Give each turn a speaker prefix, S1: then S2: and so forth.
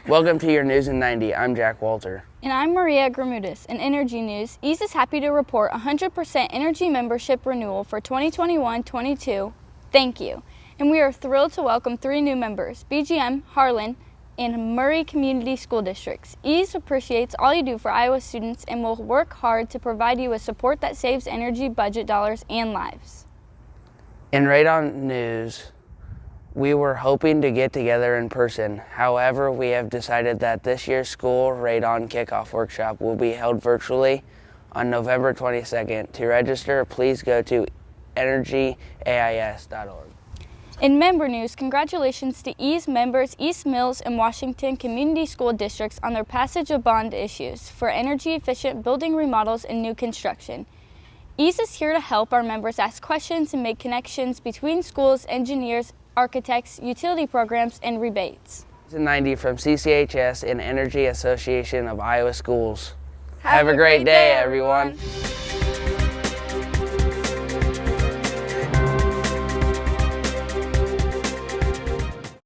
S1: Welcome to your News in 90. I'm Jack Walter.
S2: And I'm Maria Gramudis. In Energy News, EAIS is happy to report 100% energy membership renewal for 2021-22. Thank you. And we are thrilled to welcome 3 new members, BGM, Harlan, and Murray Community School Districts. EAIS appreciates all you do for Iowa students and will work hard to provide you with support that saves energy budget dollars and lives.
S1: In Radon News, we were hoping to get together in person. However, we have decided that this year's school Radon kickoff workshop will be held virtually on November 22nd. To register, please go to energyais.org.
S2: In member news, congratulations to EAIS members East Mills and Washington Community School Districts on their passage of bond issues for energy-efficient building remodels and new construction. EAIS is here to help our members ask questions and make connections between schools, engineers, architects, utility programs, and rebates.
S1: 90 from CCHS and Energy Association of Iowa Schools. Have a great day, everyone.